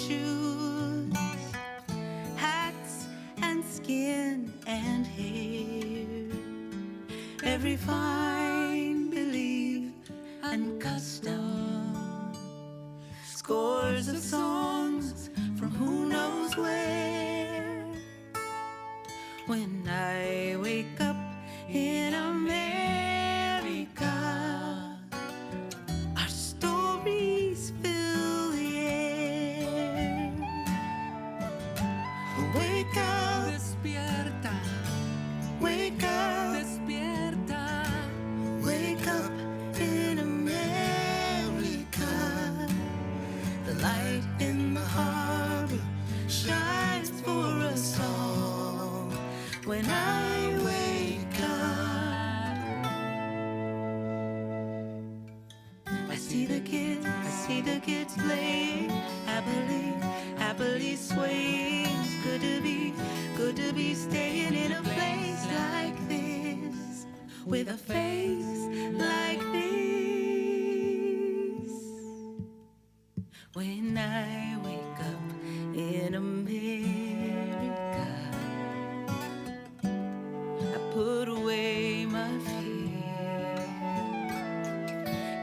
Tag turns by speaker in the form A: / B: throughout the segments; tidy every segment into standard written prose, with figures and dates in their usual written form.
A: shoes, hats and skin and hair, every fine belief and custom, scores of songs from who knows where. When I wake up in America, our stories fill the air. Wake up, despierta. Wake up, despierta. Wake up in America. The light in the harbor shines for us all. When I wake up, I see the kids playing, happily swaying. Good to be staying in a place like this, with a face like this. When I wake up in America, I put away my fear,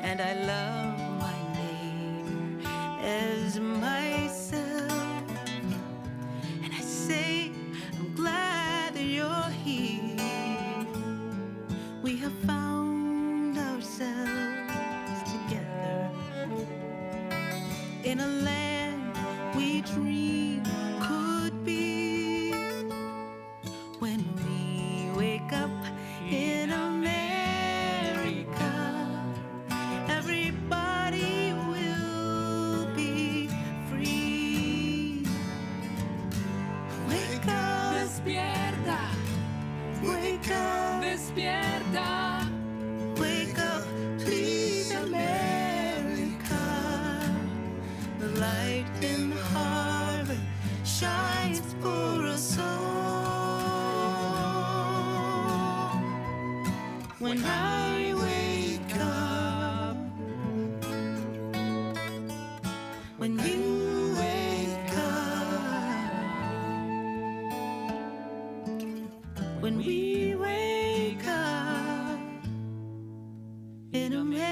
A: and I love my neighbor as myself. And I say, I'm glad that you're here. We have found ourselves together in a land we dream could be. When we wake up in America, everybody will be free. Wake up, despierta. Wake up, despierta. Wake up, please, America. The light in the harbor shines for us all. When I wake up, when you wake up, when we wake up in America.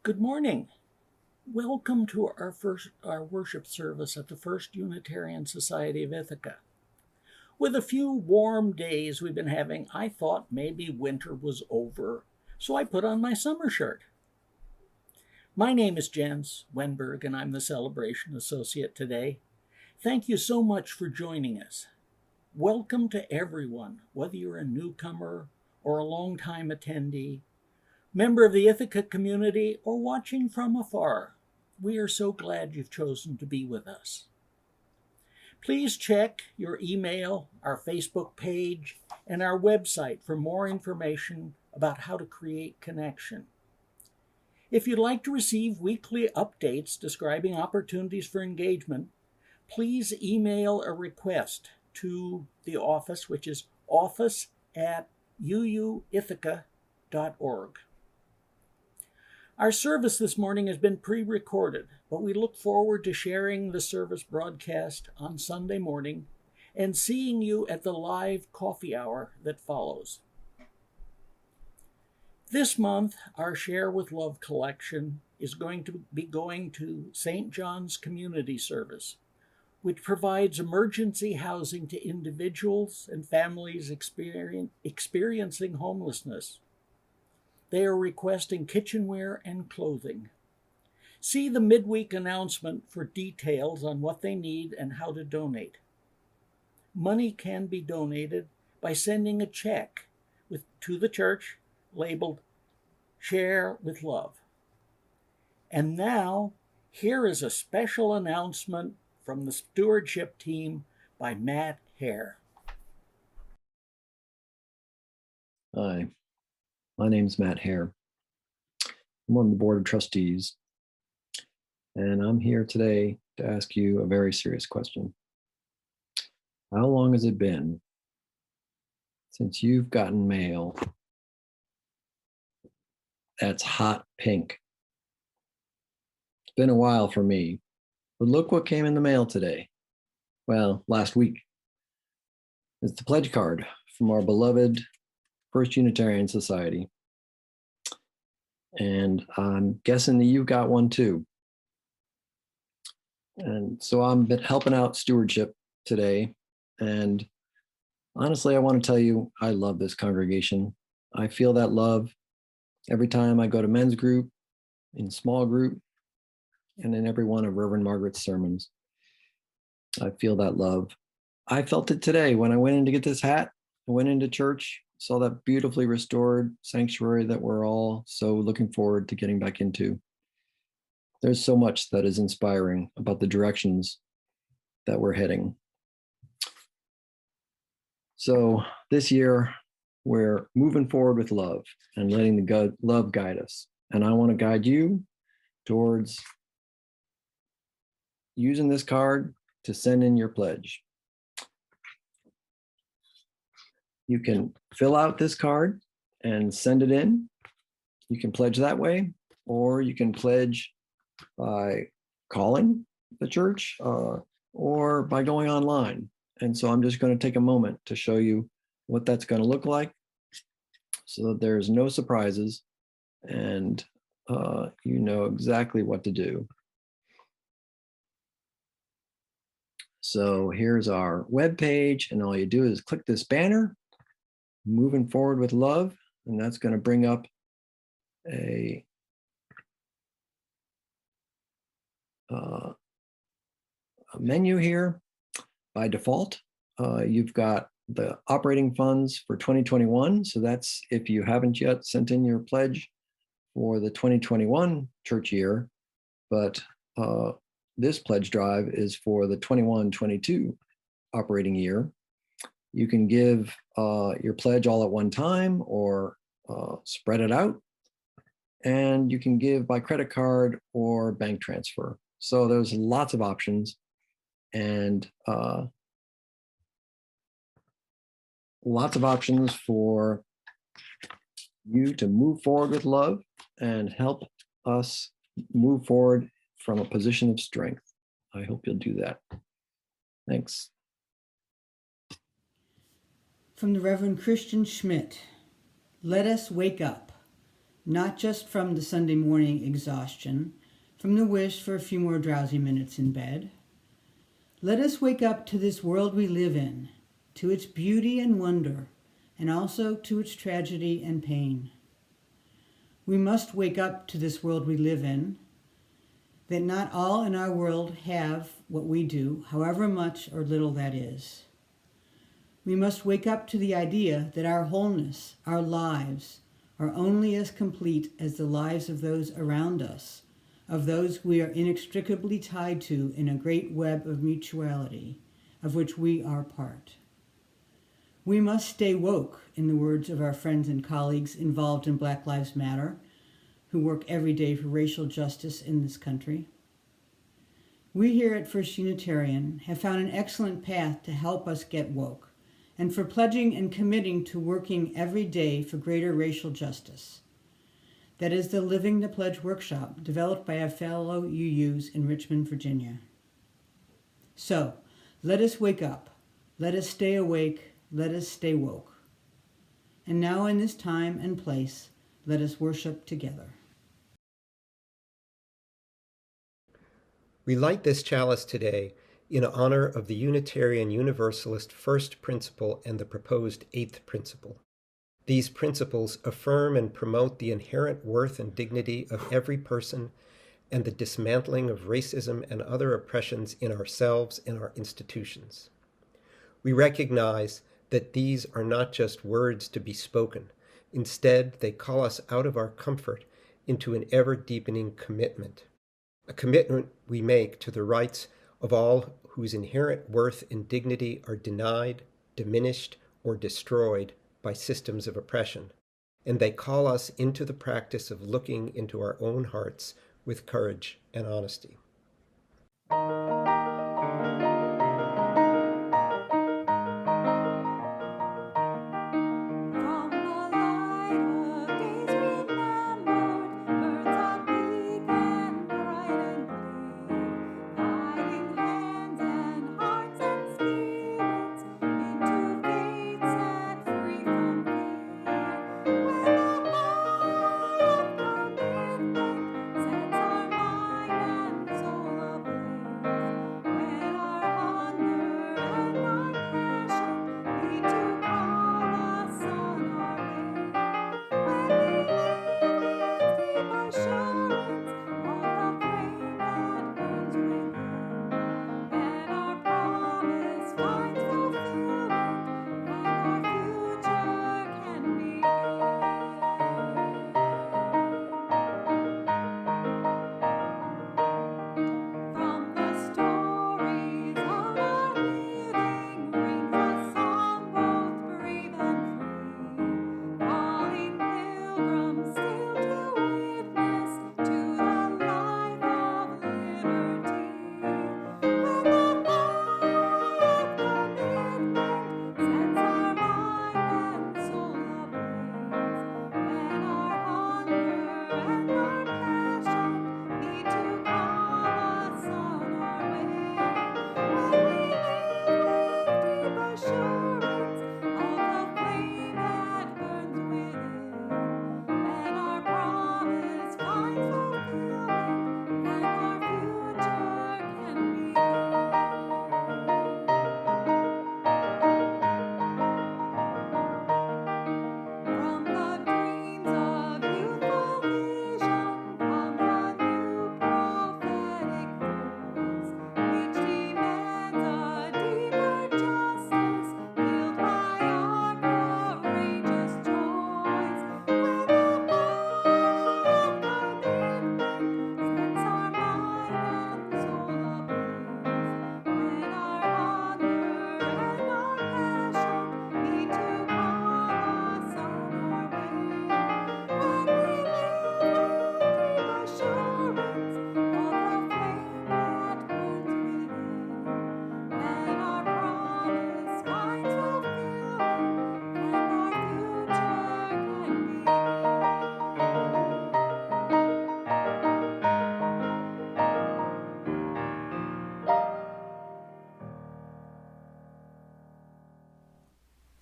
B: Good morning. Welcome to our worship service at the First Unitarian Society of Ithaca. With a few warm days we've been having, I thought maybe winter was over, so I put on my summer shirt. My name is Jens Wenberg, and I'm the Celebration Associate today. Thank you so much for joining us. Welcome to everyone, whether you're a newcomer or a longtime attendee, member of the Ithaca community, or watching from afar. We are so glad you've chosen to be with us. Please check your email, our Facebook page, and our website for more information about how to create connection. If you'd like to receive weekly updates describing opportunities for engagement, please email a request to the office, which is office@uuithaca.org. Our service this morning has been pre-recorded, but we look forward to sharing the service broadcast on Sunday morning and seeing you at the live coffee hour that follows. This month, our Share with Love collection is going to be going to St. John's Community Service, which provides emergency housing to individuals and families experiencing homelessness. They are requesting kitchenware and clothing. See the midweek announcement for details on what they need and how to donate. Money can be donated by sending a check to the church labeled Share with Love. And now, here is a special announcement from the stewardship team by Matt Hare.
C: Hi, my name's Matt Hare. I'm on the board of trustees, and I'm here today to ask you a very serious question. How long has it been since you've gotten mail that's hot pink? It's been a while for me, but look what came in the mail today. Well, last week. It's the pledge card from our beloved First Unitarian Society. And I'm guessing that you got one too. And so I'm been helping out stewardship today. And honestly, I want to tell you, I love this congregation. I feel that love every time I go to men's group, in small group, and in every one of Reverend Margaret's sermons. I feel that love. I felt it today when I went in to get this hat. I went into church, saw that beautifully restored sanctuary that we're all so looking forward to getting back into. There's so much that is inspiring about the directions that we're heading. So this year, we're moving forward with love and letting the love guide us. And I want to guide you towards using this card to send in your pledge. You can fill out this card and send it in. You can pledge that way, or you can pledge by calling the church or by going online. And so I'm just going to take a moment to show you what that's going to look like so that there's no surprises and you know exactly what to do. So here's our web page, and all you do is click this banner, moving forward with love, and that's going to bring up a menu here. By default, you've got the operating funds for 2021. So that's if you haven't yet sent in your pledge for the 2021 church year, but this pledge drive is for the 21-22 operating year. You can give your pledge all at one time or spread it out. And you can give by credit card or bank transfer. So there's lots of options and lots of options for you to move forward with love and help us move forward from a position of strength. I hope you'll do that. Thanks.
D: From the Reverend Christian Schmidt, let us wake up, not just from the Sunday morning exhaustion, from the wish for a few more drowsy minutes in bed. Let us wake up to this world we live in, to its beauty and wonder, and also to its tragedy and pain. We must wake up to this world we live in, that not all in our world have what we do, however much or little that is. We must wake up to the idea that our wholeness, our lives, are only as complete as the lives of those around us, of those we are inextricably tied to in a great web of mutuality, of which we are part. We must stay woke, in the words of our friends and colleagues involved in Black Lives Matter, who work every day for racial justice in this country. We here at First Unitarian have found an excellent path to help us get woke, and for pledging and committing to working every day for greater racial justice. That is the Living the Pledge workshop developed by our fellow UUs in Richmond, Virginia. So, let us wake up, let us stay awake, let us stay woke. And now in this time and place, let us worship together.
E: We light this chalice today in honor of the Unitarian Universalist first principle and the proposed eighth principle. These principles affirm and promote the inherent worth and dignity of every person and the dismantling of racism and other oppressions in ourselves and our institutions. We recognize that these are not just words to be spoken. Instead, they call us out of our comfort into an ever-deepening commitment, a commitment we make to the rights of all whose inherent worth and dignity are denied, diminished, or destroyed by systems of oppression, and they call us into the practice of looking into our own hearts with courage and honesty.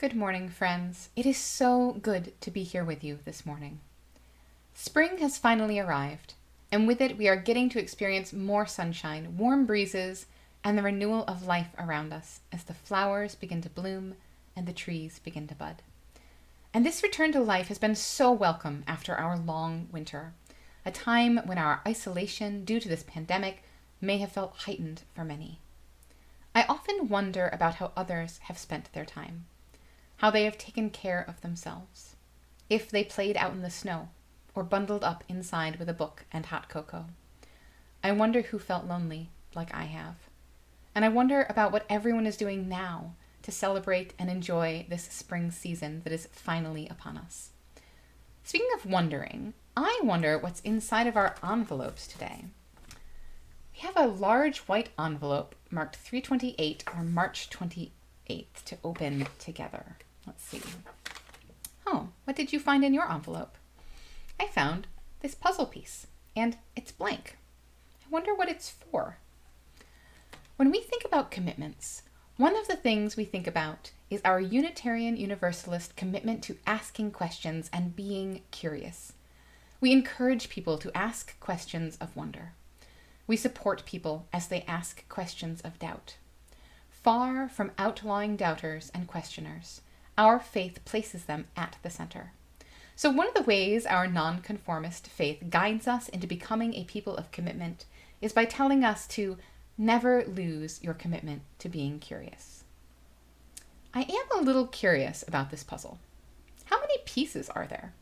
F: Good morning, friends. It is so good to be here with you this morning. Spring has finally arrived, and with it we are getting to experience more sunshine, warm breezes, and the renewal of life around us as the flowers begin to bloom and the trees begin to bud. And this return to life has been so welcome after our long winter, a time when our isolation due to this pandemic may have felt heightened for many. I often wonder about how others have spent their time, how they have taken care of themselves, if they played out in the snow or bundled up inside with a book and hot cocoa. I wonder who felt lonely like I have. And I wonder about what everyone is doing now to celebrate and enjoy this spring season that is finally upon us. Speaking of wondering, I wonder what's inside of our envelopes today. We have a large white envelope marked 328 or March 28th to open together. Let's see. Oh, what did you find in your envelope? I found this puzzle piece, and it's blank. I wonder what it's for. When we think about commitments, one of the things we think about is our Unitarian Universalist commitment to asking questions and being curious. We encourage people to ask questions of wonder. We support people as they ask questions of doubt. Far from outlawing doubters and questioners, our faith places them at the center. So one of the ways our nonconformist faith guides us into becoming a people of commitment is by telling us to never lose your commitment to being curious. I am a little curious about this puzzle. How many pieces are there?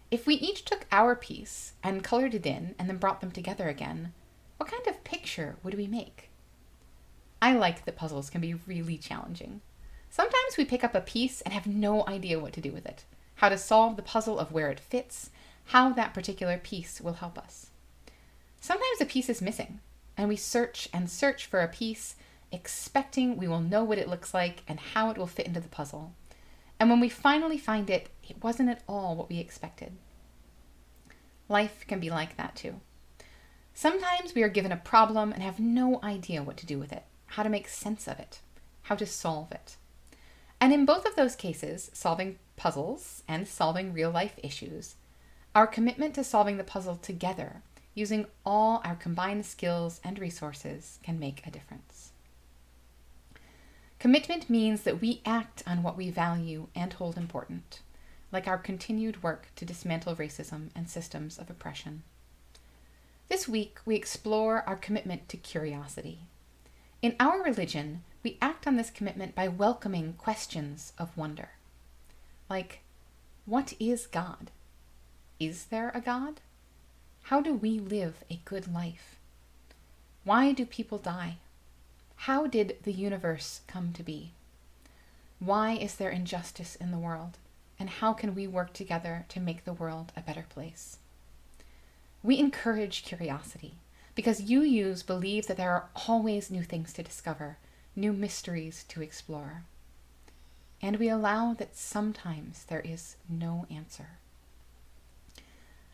F: If we each took our piece and colored it in and then brought them together again, what kind of picture would we make? I like that puzzles can be really challenging. Sometimes we pick up a piece and have no idea what to do with it, how to solve the puzzle of where it fits, how that particular piece will help us. Sometimes a piece is missing, and we search and search for a piece, expecting we will know what it looks like and how it will fit into the puzzle. And when we finally find it, it wasn't at all what we expected. Life can be like that too. Sometimes we are given a problem and have no idea what to do with it, how to make sense of it, how to solve it. And in both of those cases, solving puzzles and solving real-life issues, our commitment to solving the puzzle together, using all our combined skills and resources, can make a difference. Commitment means that we act on what we value and hold important, like our continued work to dismantle racism and systems of oppression. This week, we explore our commitment to curiosity. In our religion, we act on this commitment by welcoming questions of wonder. Like, what is God? Is there a God? How do we live a good life? Why do people die? How did the universe come to be? Why is there injustice in the world? And how can we work together to make the world a better place? We encourage curiosity because you believe that there are always new things to discover, new mysteries to explore. And we allow that sometimes there is no answer.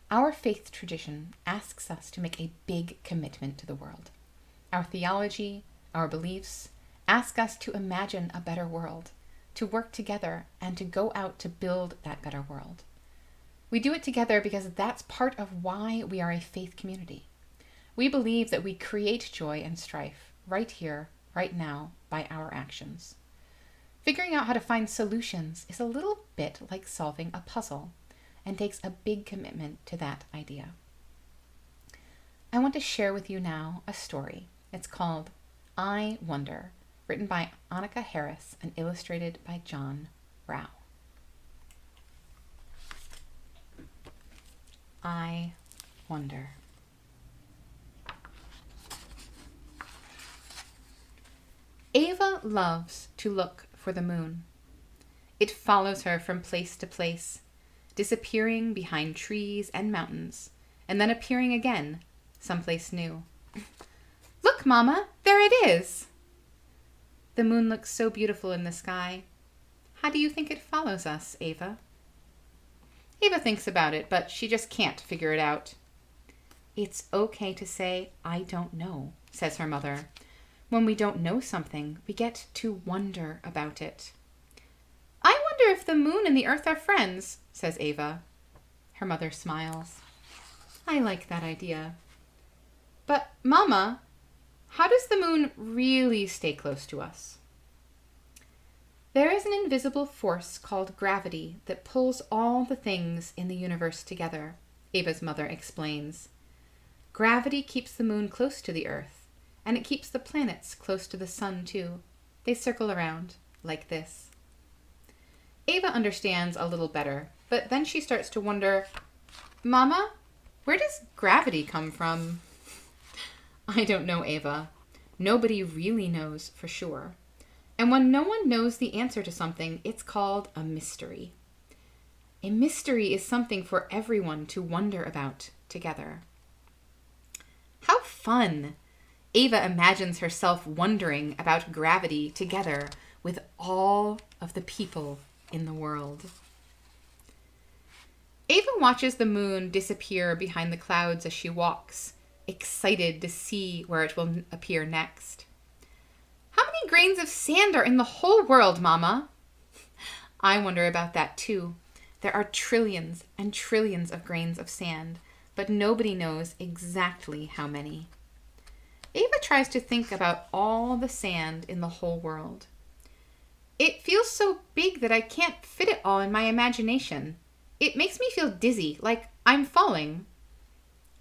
F: Our faith tradition asks us to make a big commitment to the world. Our theology, our beliefs, ask us to imagine a better world, to work together, and to go out to build that better world. We do it together because that's part of why we are a faith community. We believe that we create joy and strife right here, right now, by our actions. Figuring out how to find solutions is a little bit like solving a puzzle and takes a big commitment to that idea. I want to share with you now a story. It's called I Wonder, written by Annika Harris and illustrated by John Rao. I wonder. Ava loves to look for the moon. It follows her from place to place, disappearing behind trees and mountains, and then appearing again, someplace new. Look, Mama, there it is. The moon looks so beautiful in the sky. How do you think it follows us, Ava? Ava thinks about it, but she just can't figure it out. It's okay to say, I don't know, says her mother. When we don't know something, we get to wonder about it. I wonder if the moon and the earth are friends, says Ava. Her mother smiles. I like that idea. But, Mama, how does the moon really stay close to us? There is an invisible force called gravity that pulls all the things in the universe together, Ava's mother explains. Gravity keeps the moon close to the earth, and it keeps the planets close to the sun too. They circle around like this. Ava understands a little better, but then she starts to wonder, Mama, where does gravity come from? I don't know, Ava. Nobody really knows for sure. And when no one knows the answer to something, it's called a mystery. A mystery is something for everyone to wonder about together. How fun! Ava imagines herself wondering about gravity together with all of the people in the world. Ava watches the moon disappear behind the clouds as she walks, excited to see where it will appear next. How many grains of sand are in the whole world, Mama? I wonder about that too. There are trillions and trillions of grains of sand, but nobody knows exactly how many. Ava tries to think about all the sand in the whole world. It feels so big that I can't fit it all in my imagination. It makes me feel dizzy, like I'm falling.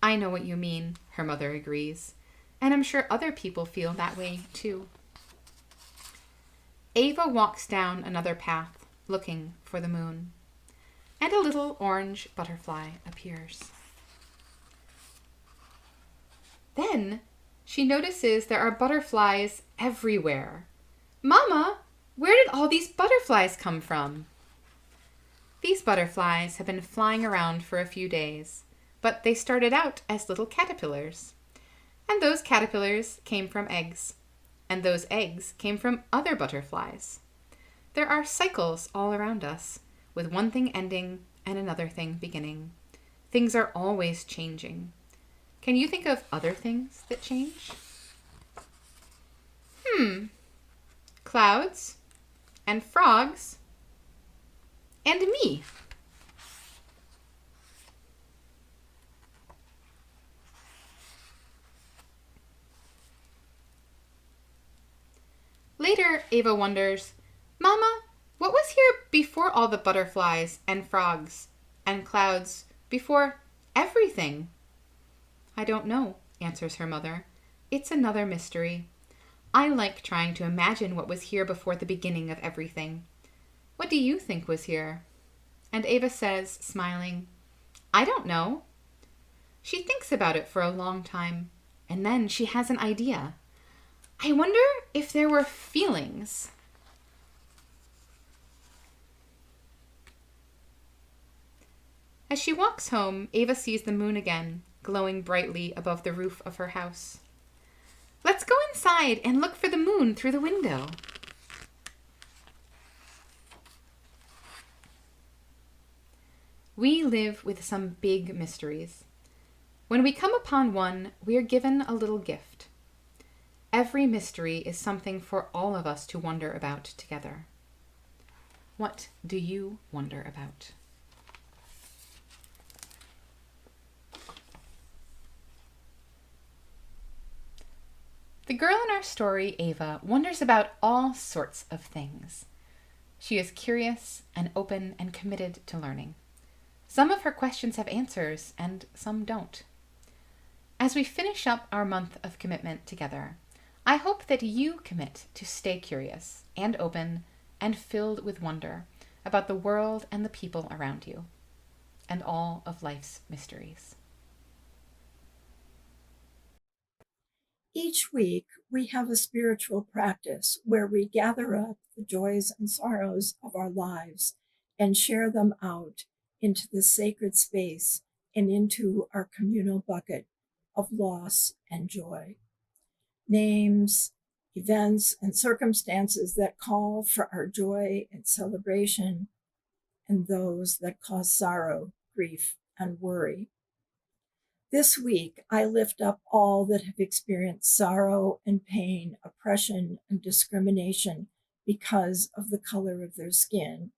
F: I know what you mean, her mother agrees, and I'm sure other people feel that way too. Ava walks down another path, looking for the moon, and a little orange butterfly appears. Then she notices there are butterflies everywhere. Mama, Where did all these butterflies come from? These butterflies have been flying around for a few days, but they started out as little caterpillars. And those caterpillars came from eggs, and those eggs came from other butterflies. There are cycles all around us, with one thing ending and another thing beginning. Things are always changing. Can you think of other things that change? Clouds, and frogs, and me. Later, Ava wonders, Mama, what was here before all the butterflies and frogs and clouds, before everything? I don't know, answers her mother. It's another mystery. I like trying to imagine what was here before the beginning of everything. What do you think was here? And Ava says, smiling, I don't know. She thinks about it for a long time, and then she has an idea. I wonder if there were feelings. As she walks home, Ava sees the moon again, glowing brightly above the roof of her house. Let's go inside and look for the moon through the window. We live with some big mysteries. When we come upon one, we are given a little gift. Every mystery is something for all of us to wonder about together. What do you wonder about? The girl in our story, Ava, wonders about all sorts of things. She is curious and open and committed to learning. Some of her questions have answers and some don't. As we finish up our month of commitment together, I hope that you commit to stay curious and open and filled with wonder about the world and the people around you and all of life's mysteries.
G: Each week, we have a spiritual practice where we gather up the joys and sorrows of our lives and share them out into the sacred space and into our communal bucket of loss and joy. Names, events, and circumstances that call for our joy and celebration, and those that cause sorrow, grief, and worry. This week, I lift up all that have experienced sorrow and pain, oppression and discrimination because of the color of their skin,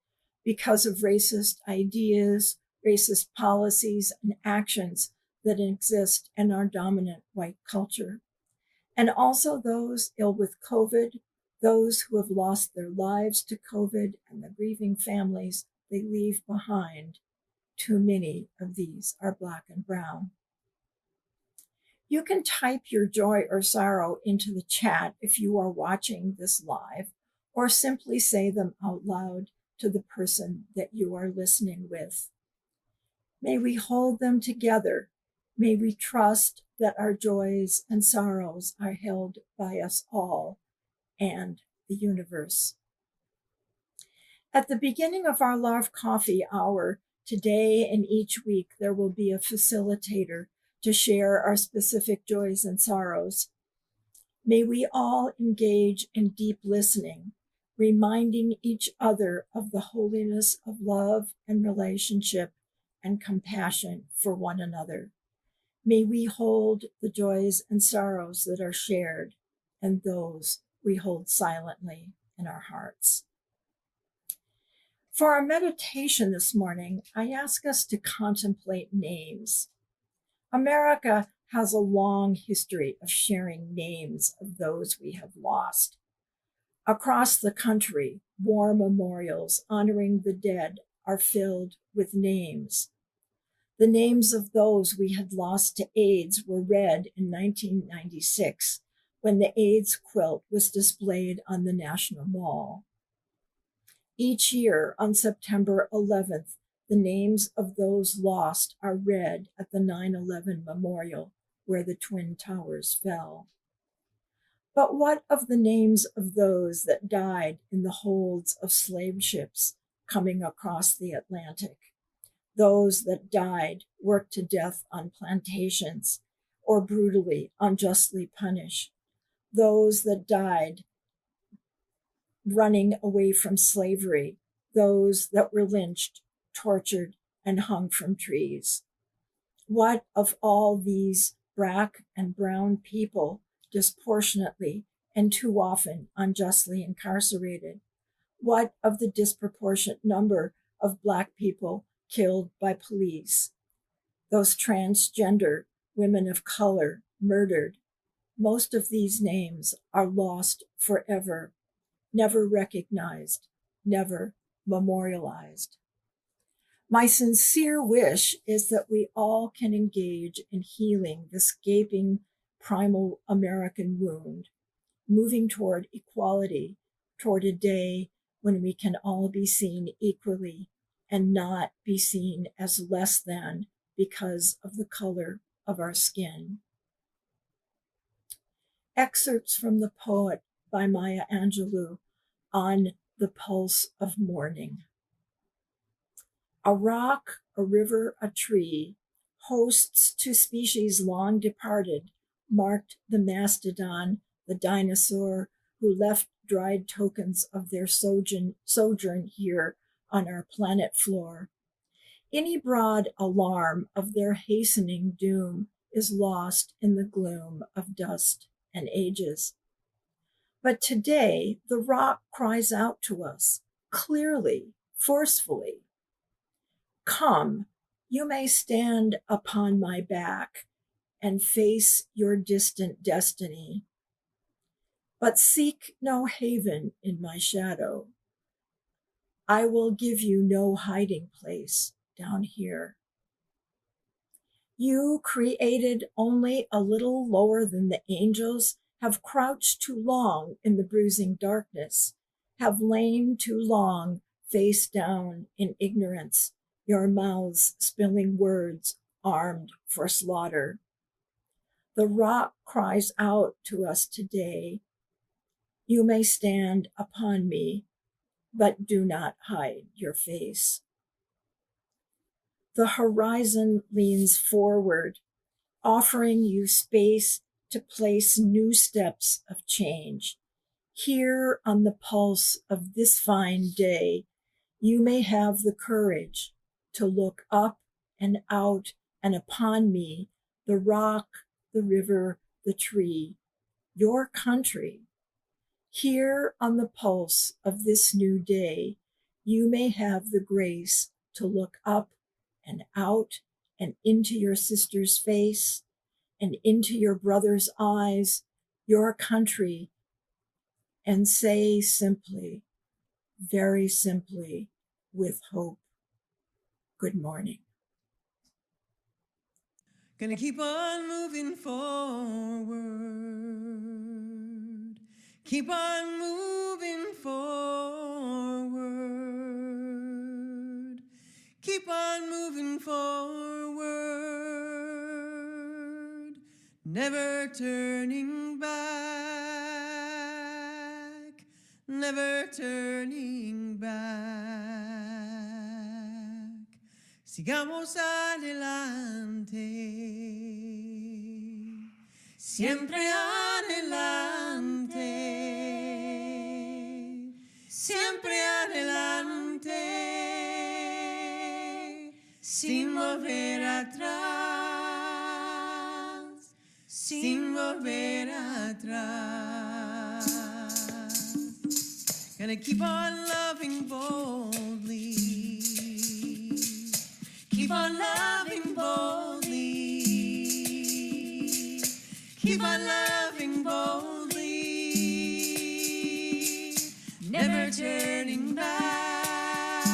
G: because of racist ideas, racist policies, and actions that exist in our dominant white culture. And also those ill with COVID, those who have lost their lives to COVID, and the grieving families they leave behind. Too many of these are Black and brown. You can type your joy or sorrow into the chat if you are watching this live, or simply say them out loud to the person that you are listening with. May we hold them together. May we trust that our joys and sorrows are held by us all and the universe. At the beginning of our Love Coffee Hour, today and each week, there will be a facilitator to share our specific joys and sorrows. May we all engage in deep listening, reminding each other of the holiness of love and relationship and compassion for one another. May we hold the joys and sorrows that are shared and those we hold silently in our hearts. For our meditation this morning, I ask us to contemplate names. America has a long history of sharing names of those we have lost. Across the country, war memorials honoring the dead are filled with names. The names of those we had lost to AIDS were read in 1996 when the AIDS quilt was displayed on the National Mall. Each year on September 11th, the names of those lost are read at the 9/11 memorial where the Twin Towers fell. But what of the names of those that died in the holds of slave ships coming across the Atlantic? Those that died worked to death on plantations or brutally, unjustly punished. Those that died running away from slavery. Those that were lynched, tortured, and hung from trees. What of all these black and brown people disproportionately and too often unjustly incarcerated? What of the disproportionate number of Black people killed by police? Those transgender women of color murdered. Most of these names are lost forever, never recognized, never memorialized. My sincere wish is that we all can engage in healing this gaping primal American wound, moving toward equality, toward a day when we can all be seen equally and not be seen as less than because of the color of our skin. Excerpts from the poet by Maya Angelou on the pulse of mourning. A rock, a river, a tree, hosts to species long departed, marked the mastodon, the dinosaur, who left dried tokens of their sojourn here on our planet floor. Any broad alarm of their hastening doom is lost in the gloom of dust and ages. But today, the rock cries out to us, clearly, forcefully. Come, you may stand upon my back and face your distant destiny, but seek no haven in my shadow. I will give you no hiding place down here. You, created only a little lower than the angels, have crouched too long in the bruising darkness, have lain too long face down in ignorance, your mouths spilling words armed for slaughter. The rock cries out to us today, you may stand upon me, but do not hide your face. The horizon leans forward, offering you space to place new steps of change. Here on the pulse of this fine day, you may have the courage to look up and out and upon me, the rock, the river, the tree, your country. Here on the pulse of this new day, you may have the grace to look up and out and into your sister's face and into your brother's eyes, your country, and say simply, very simply, with hope, good morning.
A: Gonna keep on moving forward. Keep on moving forward. Keep on moving forward. Never turning back. Never turning back. Sigamos adelante, siempre adelante, siempre adelante, sin volver atrás, sin volver atrás. Gonna keep on loving boldly. Keep on loving boldly. Keep on loving boldly. Never turning back.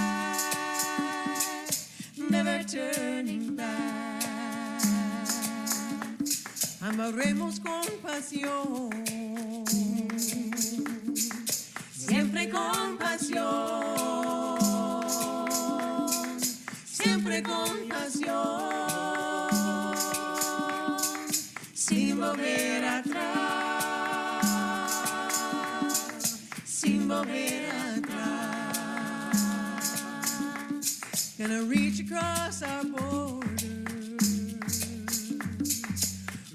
A: Never turning back. Amaremos con pasión. Siempre con pasión. Siempre con pasión, sin volver atrás, volver atrás. Gonna reach across our borders,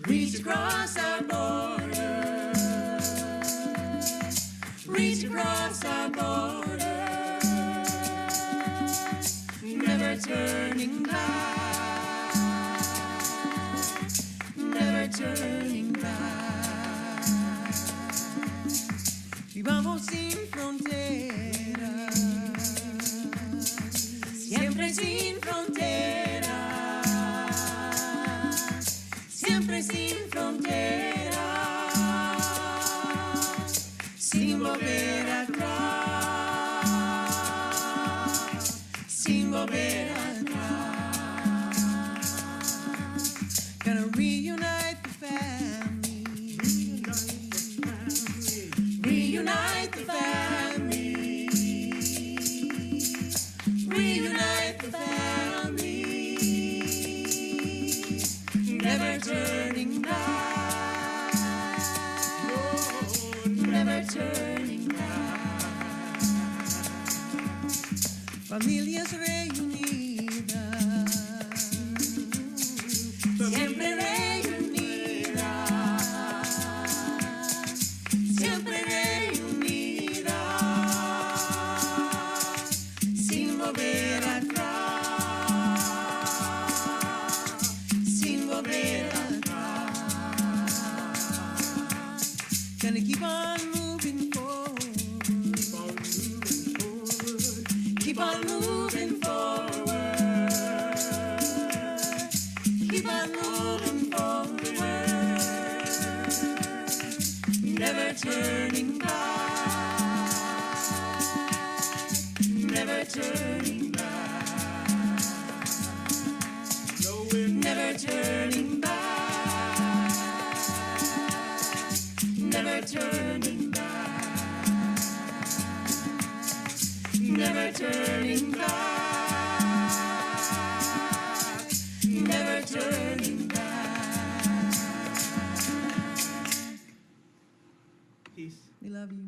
A: reach across our borders, reach across our borders, never turning back, never turning back. Y vamos sin fronteras, siempre sin fronteras, siempre sin fronteras, sin volver atrás, sin volver atrás. Gonna reunite the family, reunite the family, reunite the family, never turning back, never turning back. Familias reunidas, siempre reunidas, siempre reunidas, sin volver atrás, sin volver atrás. Gonna keep on moving forward, keep on moving forward, keep on moving forward, never turning back, never turning back, never turning back, never turning back, never turning back, never turning back. Peace. We love you.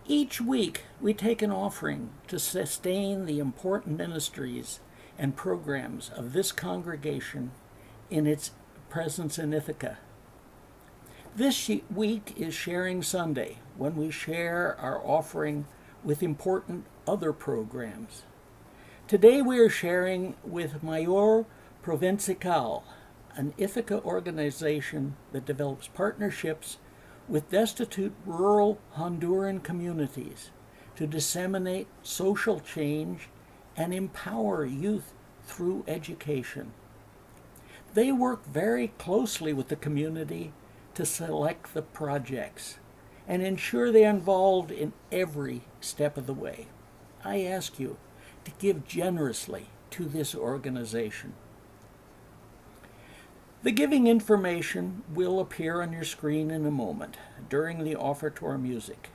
B: Each week, we take an offering to sustain the important ministries and programs of this congregation in its presence in Ithaca. This week is Sharing Sunday, when we share our offering with important other programs. Today we are sharing with Mayor Provincial, an Ithaca organization that develops partnerships with destitute rural Honduran communities to disseminate social change and empower youth through education. They work very closely with the community to select the projects and ensure they are involved in every step of the way. I ask you to give generously to this organization. The giving information will appear on your screen in a moment during the offertory music.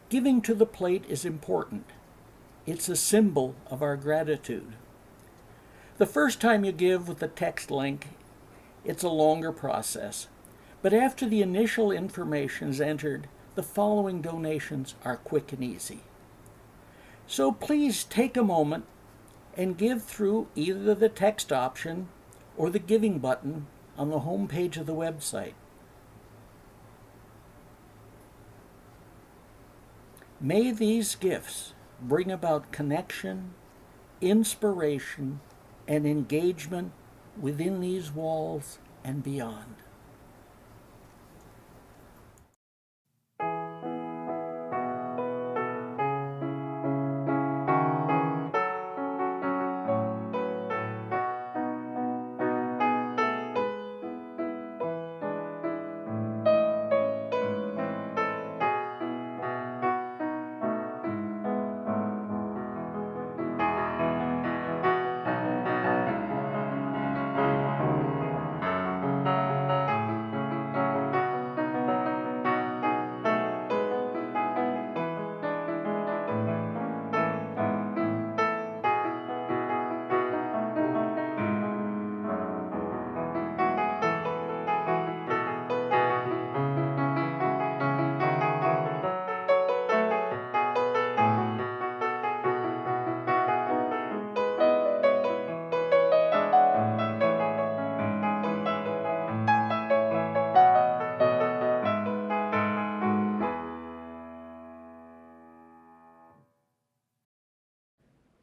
B: Giving to the plate is important. It's a symbol of our gratitude. The first time you give with the text link, it's a longer process. But after the initial information is entered, the following donations are quick and easy. So please take a moment and give through either the text option or the giving button on the home page of the website. May these gifts bring about connection, inspiration, and engagement within these walls and beyond.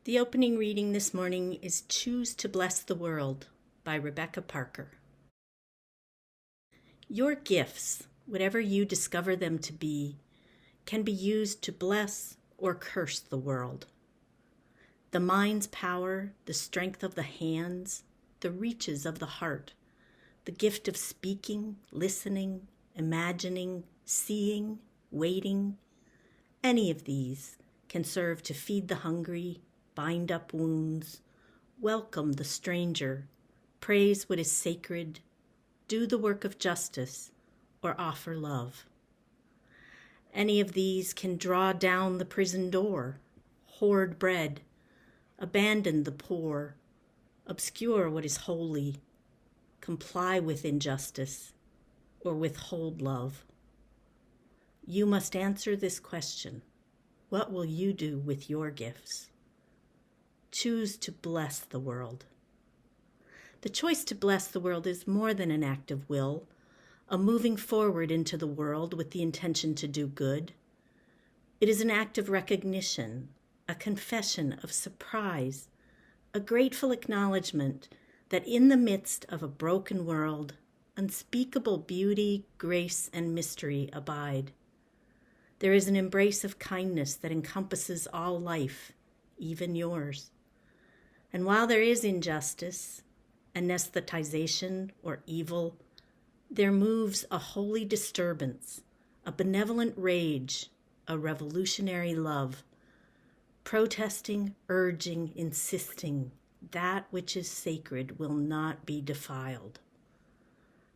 H: The opening reading this morning is Choose to Bless the World by Rebecca Parker. Your gifts, whatever you discover them to be, can be used to bless or curse the world. The mind's power, the strength of the hands, the reaches of the heart, the gift of speaking, listening, imagining, seeing, waiting, any of these can serve to feed the hungry, bind up wounds, welcome the stranger, praise what is sacred, do the work of justice, or offer love. Any of these can draw down the prison door, hoard bread, abandon the poor, obscure what is holy, comply with injustice, or withhold love. You must answer this question. What will you do with your gifts? Choose to bless the world. The choice to bless the world is more than an act of will, a moving forward into the world with the intention to do good. It is an act of recognition, a confession of surprise, a grateful acknowledgement that in the midst of a broken world, unspeakable beauty, grace, and mystery abide. There is an embrace of kindness that encompasses all life, even yours. And while there is injustice, anesthetization, or evil, there moves a holy disturbance, a benevolent rage, a revolutionary love, protesting, urging, insisting, that which is sacred will not be defiled.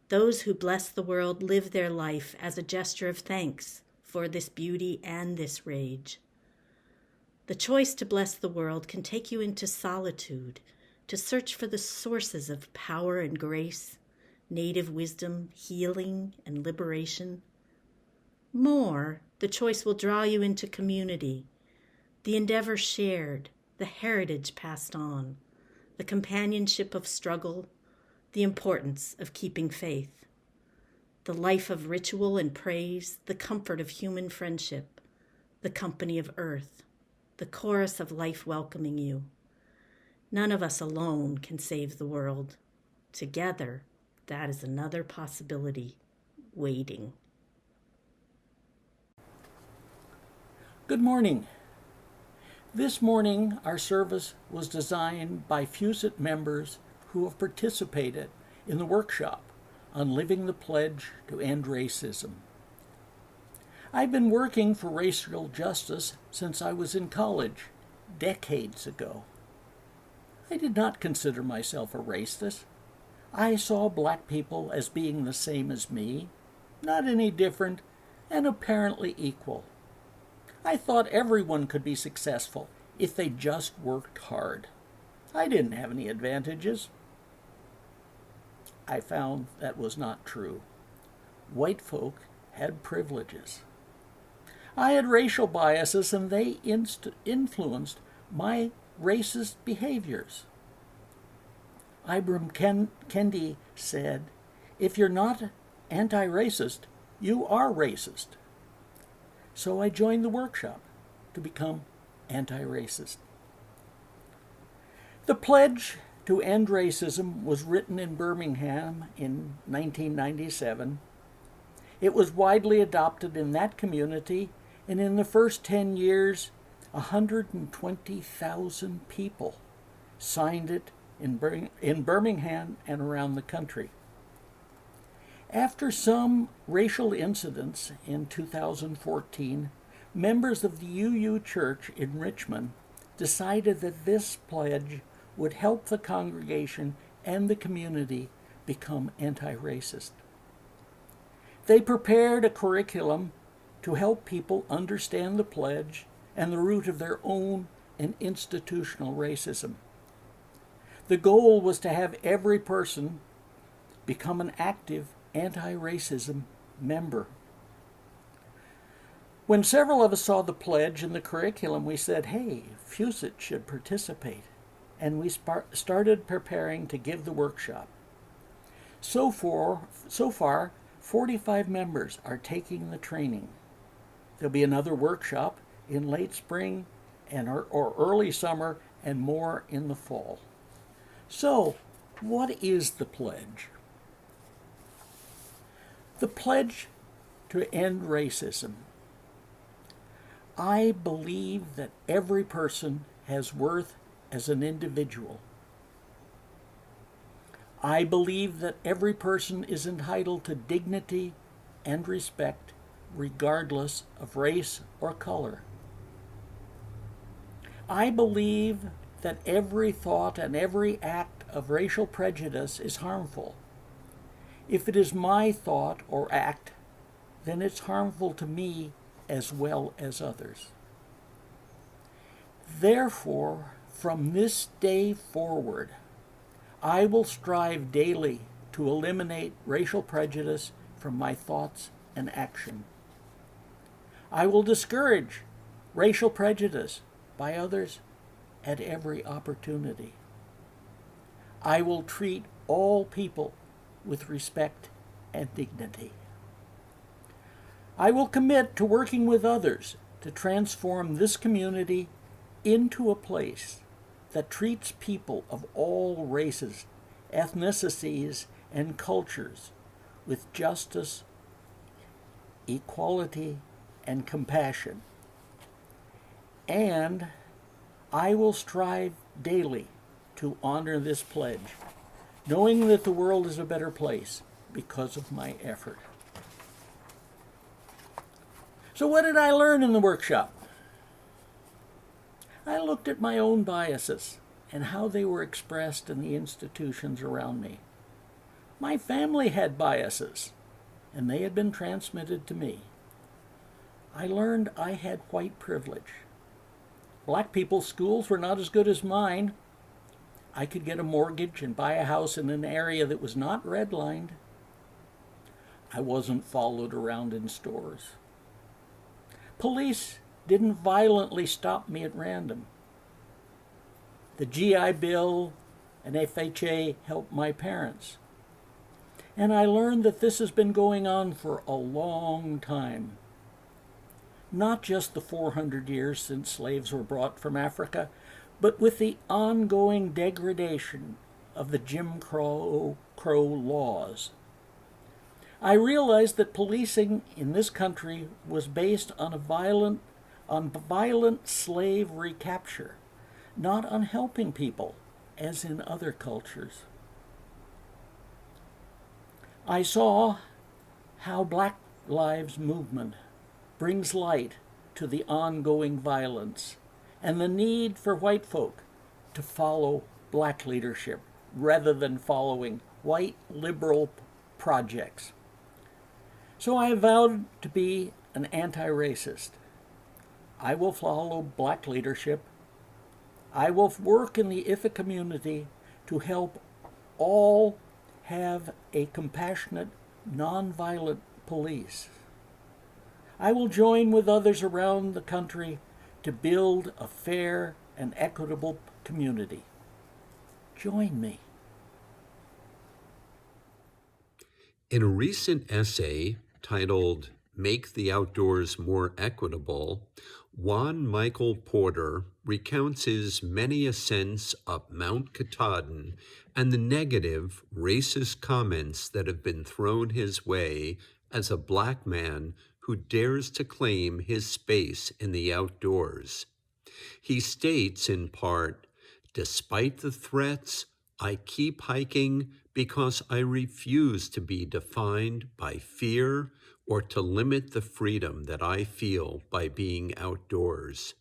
H: Those who bless the world live their life as a gesture of thanks for this beauty and this rage. The choice to bless the world can take you into solitude, to search for the sources of power and grace, native wisdom, healing, and liberation. More, the choice will draw you into community, the endeavor shared, the heritage passed on, the companionship of struggle, the importance of keeping faith, the life of ritual and praise, the comfort of human friendship, the company of earth, the chorus of life welcoming you. None of us alone can save the world. Together, that is another possibility waiting.
B: Good morning. This morning, our service was designed by FUSIT members who have participated in the workshop on living the pledge to end racism. I've been working for racial justice since I was in college, decades ago. I did not consider myself a racist. I saw black people as being the same as me, not any different, and apparently equal. I thought everyone could be successful if they just worked hard. I didn't have any advantages. I found that was not true. White folk had privileges. I had racial biases, and they influenced my racist behaviors. Ibram Kendi said, "If you're not anti-racist, you are racist." So I joined the workshop to become anti-racist. The pledge to end racism was written in Birmingham in 1997. It was widely adopted in that community, and in the first 10 years, 120,000 people signed it in Birmingham and around the country. After some racial incidents in 2014, members of the UU Church in Richmond decided that this pledge would help the congregation and the community become anti-racist. They prepared a curriculum to help people understand the pledge and the root of their own and institutional racism. The goal was to have every person become an active anti-racism member. When several of us saw the pledge and the curriculum, we said, hey, FUSIT should participate. And we started preparing to give the workshop. So far, 45 members are taking the training. There'll be another workshop in late spring or early summer and more in the fall. So, what is the pledge? The pledge to end racism. I believe that every person has worth as an individual. I believe that every person is entitled to dignity and respect regardless of race or color. I believe that every thought and every act of racial prejudice is harmful. If it is my thought or act, then it's harmful to me as well as others. Therefore, from this day forward, I will strive daily to eliminate racial prejudice from my thoughts and action. I will discourage racial prejudice by others at every opportunity. I will treat all people with respect and dignity. I will commit to working with others to transform this community into a place that treats people of all races, ethnicities, and cultures with justice, equality, and compassion. And I will strive daily to honor this pledge, knowing that the world is a better place because of my effort. So what did I learn in the workshop? I looked at my own biases and how they were expressed in the institutions around me. My family had biases, and they had been transmitted to me. I learned I had white privilege. Black people's schools were not as good as mine. I could get a mortgage and buy a house in an area that was not redlined. I wasn't followed around in stores. Police didn't violently stop me at random. The GI Bill and FHA helped my parents. And I learned that this has been going on for a long time. Not just the 400 years since slaves were brought from Africa, but with the ongoing degradation of the Jim Crow laws. I realized that policing in this country was based on violent slave recapture, not on helping people, as in other cultures. I saw how Black Lives Movement brings light to the ongoing violence and the need for white folk to follow black leadership rather than following white liberal projects. So I vowed to be an anti-racist. I will follow black leadership. I will work in the Ithaca community to help all have a compassionate, nonviolent police. I will join with others around the country to build a fair and equitable community. Join me.
I: In a recent essay titled Make the Outdoors More Equitable, Juan Michael Porter recounts his many ascents up Mount Katahdin and the negative, racist comments that have been thrown his way as a Black man who dares to claim his space in the outdoors. He states in part, "Despite the threats, I keep hiking because I refuse to be defined by fear or to limit the freedom that I feel by being outdoors."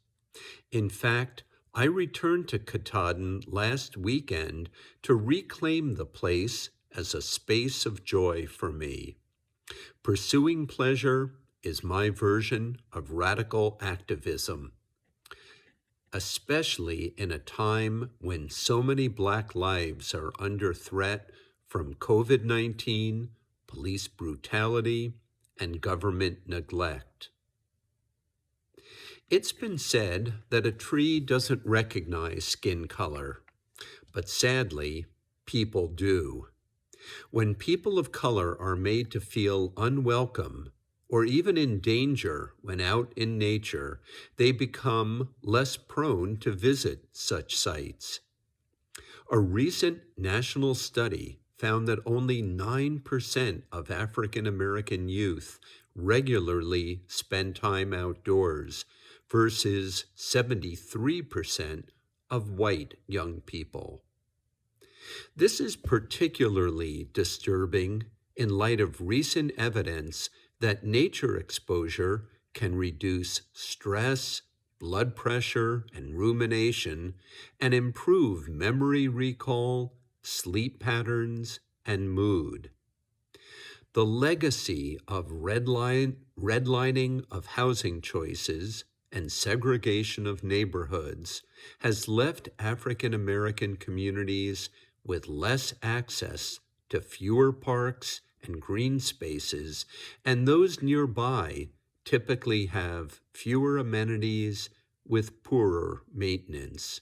I: In fact, I returned to Katahdin last weekend to reclaim the place as a space of joy for me. Pursuing pleasure is my version of radical activism, especially in a time when so many Black lives are under threat from COVID-19, police brutality, and government neglect. It's been said that a tree doesn't recognize skin color, but sadly, people do. When people of color are made to feel unwelcome, or even in danger when out in nature, they become less prone to visit such sites. A recent national study found that only 9% of African American youth regularly spend time outdoors versus 73% of white young people. This is particularly disturbing in light of recent evidence that nature exposure can reduce stress, blood pressure, and rumination, and improve memory recall, sleep patterns, and mood. The legacy of redlining of housing choices and segregation of neighborhoods has left African American communities with less access to fewer parks and green spaces, and those nearby typically have fewer amenities with poorer maintenance.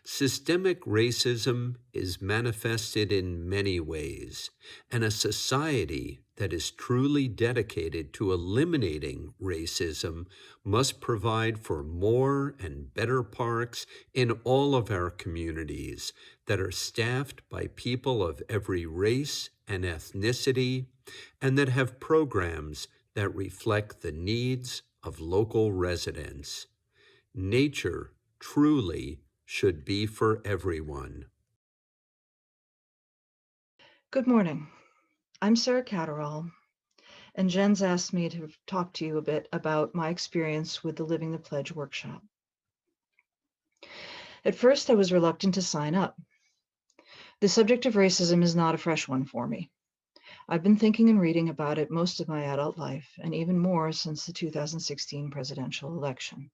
I: Systemic racism is manifested in many ways, and a society that is truly dedicated to eliminating racism must provide for more and better parks in all of our communities that are staffed by people of every race and ethnicity, and that have programs that reflect the needs of local residents. Nature truly should be for everyone.
J: Good morning. I'm Sarah Catterall, and Jen's asked me to talk to you a bit about my experience with the Living the Pledge workshop. At first, I was reluctant to sign up. The subject of racism is not a fresh one for me. I've been thinking and reading about it most of my adult life, and even more since the 2016 presidential election.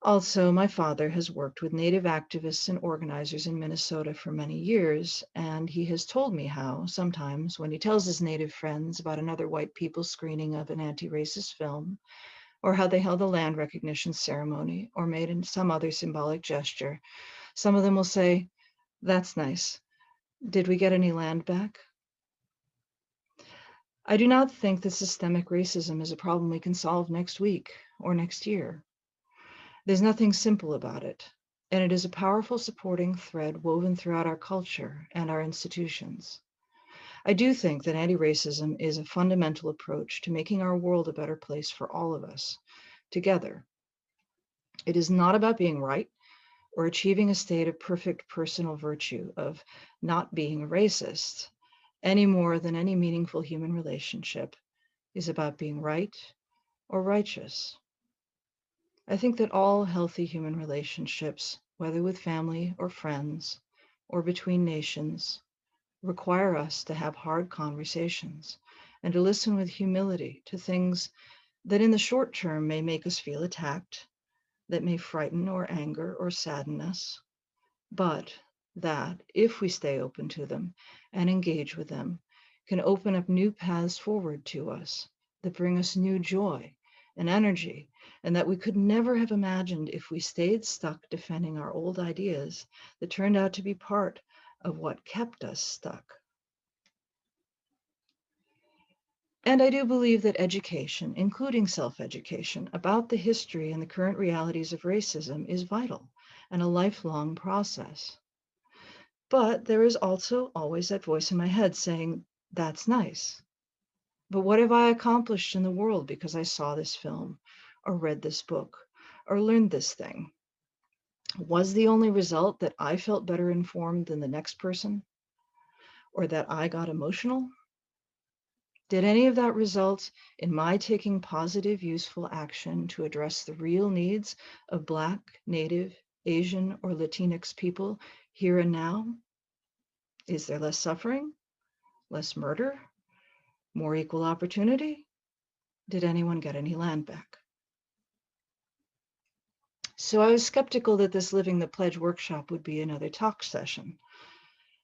J: Also, my father has worked with Native activists and organizers in Minnesota for many years, and he has told me how sometimes when he tells his Native friends about another white people's screening of an anti-racist film, or how they held a land recognition ceremony or made some other symbolic gesture, some of them will say, "That's nice. Did we get any land back?" I do not think that systemic racism is a problem we can solve next week or next year. There's nothing simple about it, and it is a powerful supporting thread woven throughout our culture and our institutions. I do think that anti-racism is a fundamental approach to making our world a better place for all of us, together. It is not about being right or achieving a state of perfect personal virtue of not being a racist, any more than any meaningful human relationship is about being right or righteous. I think that all healthy human relationships, whether with family or friends or between nations, require us to have hard conversations and to listen with humility to things that in the short term may make us feel attacked, that may frighten or anger or sadden us, but that if we stay open to them and engage with them, can open up new paths forward to us that bring us new joy and energy, and that we could never have imagined if we stayed stuck defending our old ideas that turned out to be part of what kept us stuck. And I do believe that education, including self-education, about the history and the current realities of racism is vital and a lifelong process. But there is also always that voice in my head saying, "That's nice. But what have I accomplished in the world because I saw this film or read this book or learned this thing? Was the only result that I felt better informed than the next person? Or that I got emotional? Did any of that result in my taking positive, useful action to address the real needs of Black, Native, Asian, or Latinx people here and now? Is there less suffering, less murder, more equal opportunity? Did anyone get any land back?" So I was skeptical that this Living the Pledge workshop would be another talk session.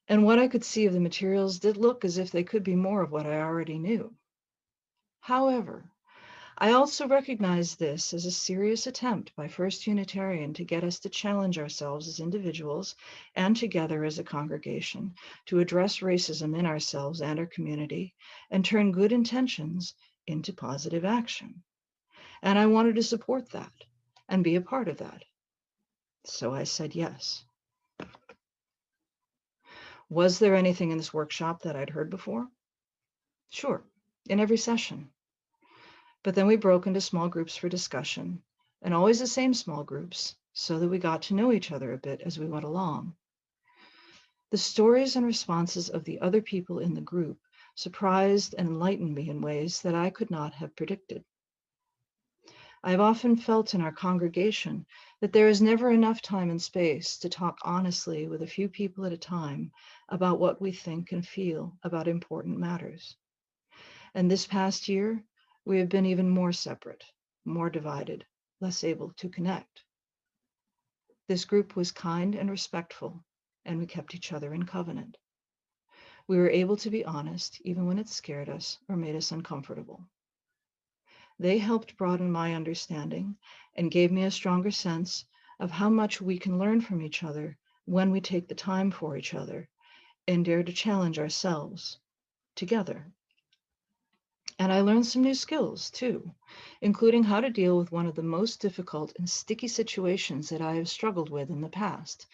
J: And what I could see of the materials did look as if they could be more of what I already knew. However, I also recognize this as a serious attempt by First Unitarian to get us to challenge ourselves as individuals and together as a congregation to address racism in ourselves and our community and turn good intentions into positive action. And I wanted to support that and be a part of that. So I said yes. Was there anything in this workshop that I'd heard before? Sure, in every session. But then we broke into small groups for discussion, and always the same small groups, so that we got to know each other a bit as we went along. The stories and responses of the other people in the group surprised and enlightened me in ways that I could not have predicted. I have often felt in our congregation that there is never enough time and space to talk honestly with a few people at a time about what we think and feel about important matters. And this past year, we have been even more separate, more divided, less able to connect. This group was kind and respectful, and we kept each other in covenant. We were able to be honest, even when it scared us or made us uncomfortable. They helped broaden my understanding and gave me a stronger sense of how much we can learn from each other when we take the time for each other and dare to challenge ourselves together. And I learned some new skills too, including how to deal with one of the most difficult and sticky situations that I have struggled with in the past.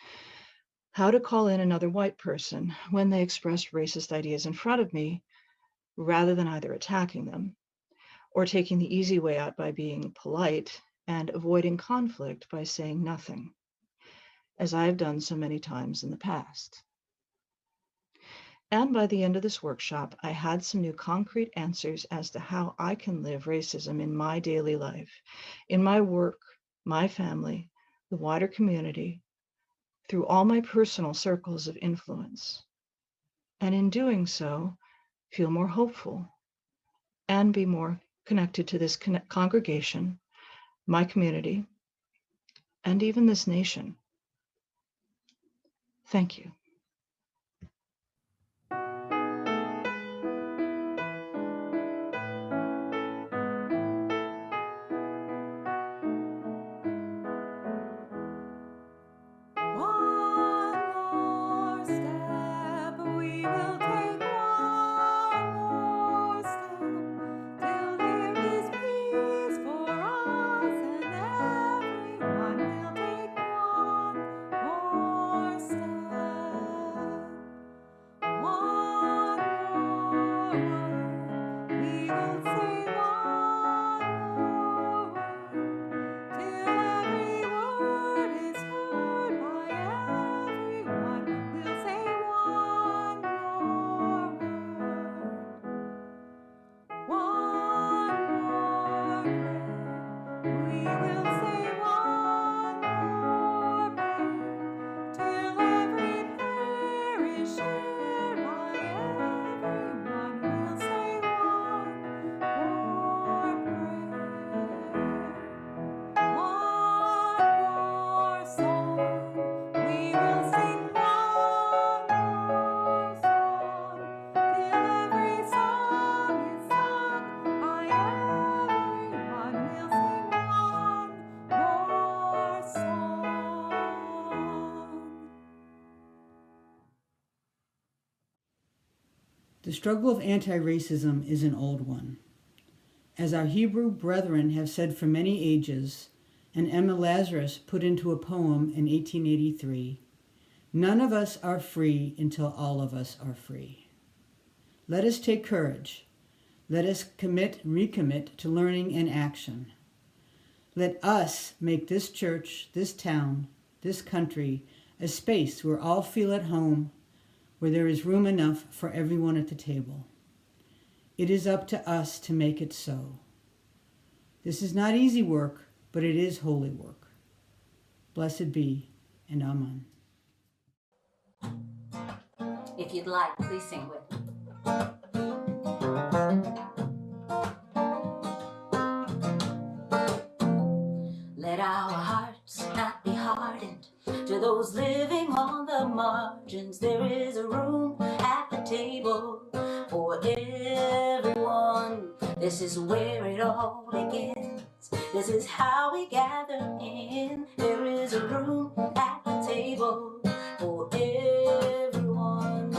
J: How to call in another white person when they expressed racist ideas in front of me, rather than either attacking them or taking the easy way out by being polite and avoiding conflict by saying nothing, as I have done so many times in the past. And by the end of this workshop, I had some new concrete answers as to how I can live racism in my daily life, in my work, my family, the wider community, through all my personal circles of influence. And in doing so, feel more hopeful and be more connected to this congregation, my community, and even this nation. Thank you.
D: The struggle of anti-racism is an old one. As our Hebrew brethren have said for many ages, and Emma Lazarus put into a poem in 1883, none of us are free until all of us are free. Let us take courage. Let us recommit to learning and action. Let us make this church, this town, this country, a space where all feel at home, where there is room enough for everyone at the table. It is up to us to make it so. This is not easy work, but it is holy work. Blessed be, and amen.
K: If you'd like, please sing with me. Let our hearts not be hardened to those living on the margins. There is a room at the table for everyone. This is where it all begins. This is how we gather in. There is a room at the table for everyone.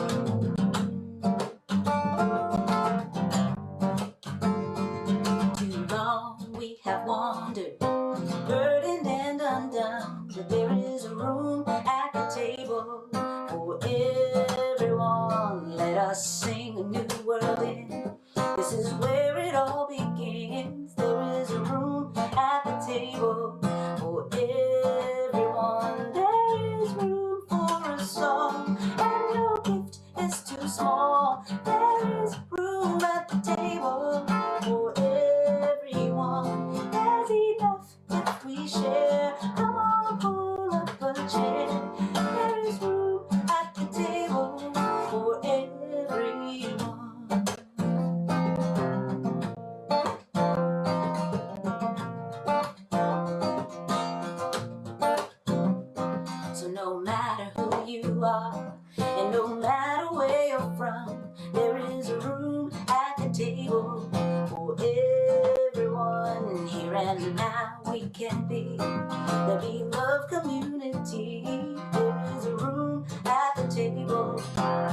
K: Too long we have wandered, burdened and undone, but there is a room at the table for everyone. Let us sing a new world in. This is where it all begins. There is a room at the table for everyone. There is room for a song, and no gift is too small. There is room at the table for everyone. There's enough if we share. Come on, pull up a chair. There is room at the table for everyone. So no matter who you are, and no matter where you're from, there is a room at the table for everyone. Here and now we can be the beloved community. There is a room at the table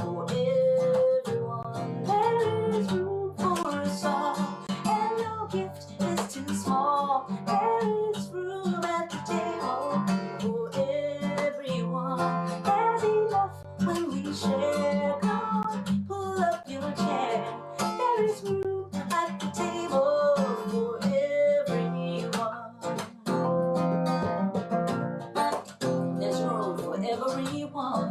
K: for everyone. There is room for a song, and no gift is too small. There is room at the table for everyone. There's enough when we share. Come on, pull up your chair. There is room at the table for everyone. There's room for everyone.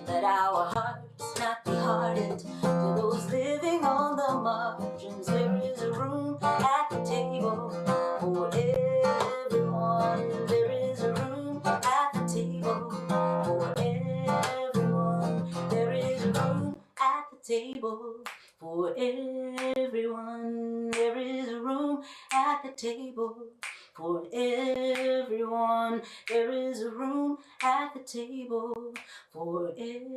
K: Let our hearts not be hardened to those living on the margins. There is a room at the table for everyone. There is a room at the table for everyone. There is a room at the table for everyone. There is a room at the table for everyone. There is a room at the table for everyone.